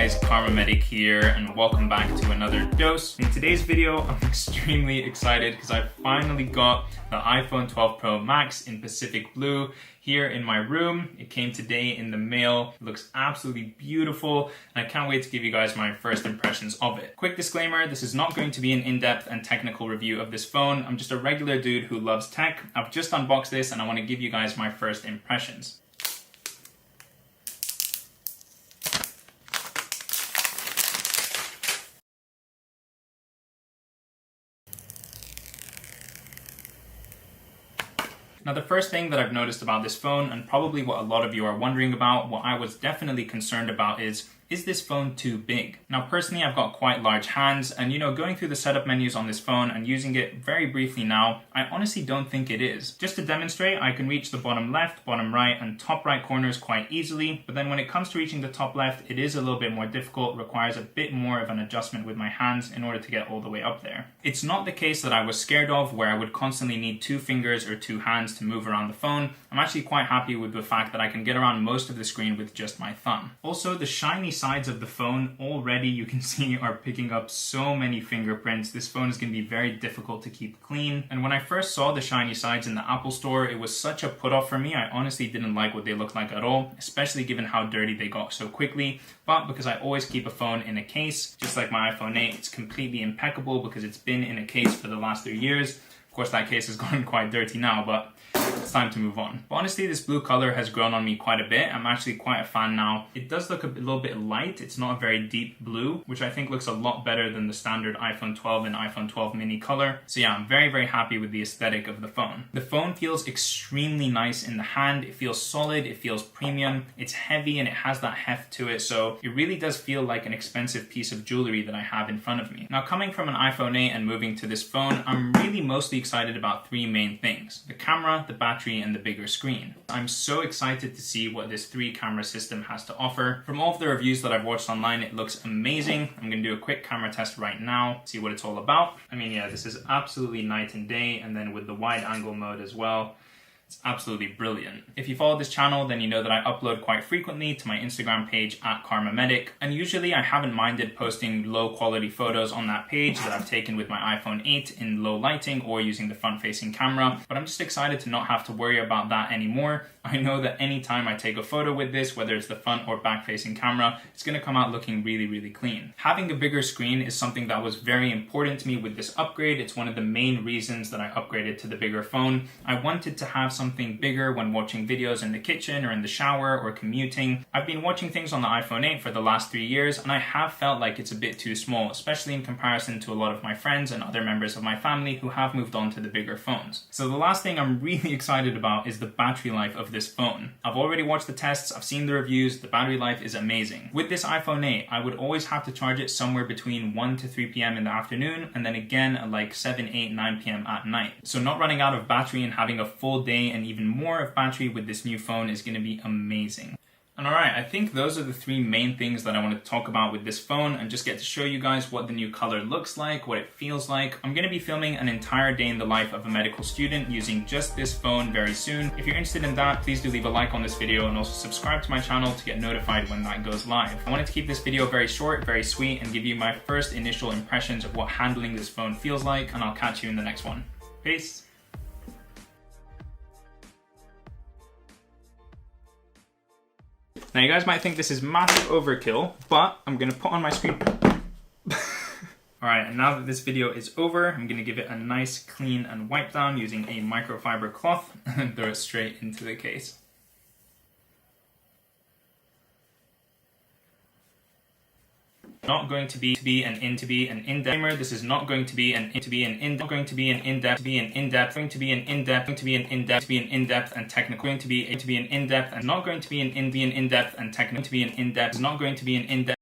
guys, Karma Medic here, and welcome back to another dose. In today's video, I'm extremely excited because I finally got the iPhone 12 Pro Max in Pacific Blue here in my room. It came today in the mail. It looks absolutely beautiful, and I can't wait to give you guys my first impressions of it. Quick disclaimer, this is not going to be an in-depth and technical review of this phone. I'm just a regular dude who loves tech. I've just unboxed this and I want to give you guys my first impressions. Now, the first thing that I've noticed about this phone, and probably what a lot of you are wondering about, what I was definitely concerned about is this phone too big? Now, personally, I've got quite large hands, and going through the setup menus on this phone and using it very briefly now, I honestly don't think it is. Just to demonstrate, I can reach the bottom left, bottom right, and top right corners quite easily, but then when it comes to reaching the top left, it is a little bit more difficult, requires a bit more of an adjustment with my hands in order to get all the way up there. It's not the case that I was scared of, where I would constantly need two fingers or two hands to move around the phone. I'm actually quite happy with the fact that I can get around most of the screen with just my thumb. Also, the shiny sides of the phone already, you can see, are picking up so many fingerprints. This phone is going to be very difficult to keep clean. And when I first saw the shiny sides in the Apple Store, it was such a put off for me. I honestly didn't like what they looked like at all, especially given how dirty they got so quickly. But because I always keep a phone in a case, just like my iPhone 8, it's completely impeccable because it's been in a case for the last 3 years. Of course, that case has gotten quite dirty now, but it's time to move on. But honestly, this blue color has grown on me quite a bit. I'm actually quite a fan now. It does look a little bit light. It's not a very deep blue, which I think looks a lot better than the standard iPhone 12 and iPhone 12 mini color. So yeah, I'm very, very happy with the aesthetic of the phone. The phone feels extremely nice in the hand. It feels solid, it feels premium, it's heavy, and it has that heft to it. So it really does feel like an expensive piece of jewelry that I have in front of me. Now, coming from an iPhone 8 and moving to this phone, I'm really mostly excited about three main things: the camera, the battery, and the bigger screen. I'm so excited to see what this 3-camera system has to offer. From all of the reviews that I've watched online, it looks amazing. I'm going to do a quick camera test right now, see what it's all about. I mean, yeah, this is absolutely night and day, and then with the wide angle mode as well, it's absolutely brilliant. If you follow this channel, then you know that I upload quite frequently to my Instagram page @KarmaMedic, and usually I haven't minded posting low quality photos on that page that I've taken with my iPhone 8 in low lighting or using the front facing camera, but I'm just excited to not have to worry about that anymore. I know that anytime I take a photo with this, whether it's the front or back facing camera, it's going to come out looking really, really clean. Having a bigger screen is something that was very important to me with this upgrade. It's one of the main reasons that I upgraded to the bigger phone. I wanted to have something bigger when watching videos in the kitchen or in the shower or commuting. I've been watching things on the iPhone 8 for the last 3 years, and I have felt like it's a bit too small, especially in comparison to a lot of my friends and other members of my family who have moved on to the bigger phones. So the last thing I'm really excited about is the battery life of this phone. I've already watched the tests, I've seen the reviews, the battery life is amazing. With this iPhone 8, I would always have to charge it somewhere between 1 to 3 p.m. in the afternoon, and then again at like 7, 8, 9 p.m. at night. So not running out of battery and having a full day and even more of battery with this new phone is going to be amazing. And alright, I think those are the three main things that I want to talk about with this phone, and just get to show you guys what the new color looks like, what it feels like. I'm going to be filming an entire day in the life of a medical student using just this phone very soon. If you're interested in that, please do leave a like on this video and also subscribe to my channel to get notified when that goes live. I wanted to keep this video very short, very sweet, and give you my first initial impressions of what handling this phone feels like, and I'll catch you in the next one. Peace! Now, you guys might think this is massive overkill, but I'm going to put on my screen. Alright, and now that this video is over, I'm going to give it a nice clean and wipe down using a microfiber cloth and throw it straight into the case. Not going to be an in-depth. This is not going to be an in-depth and technical. Going to be an in-depth and not going to be an in-depth and technical. Not going to be an in-depth.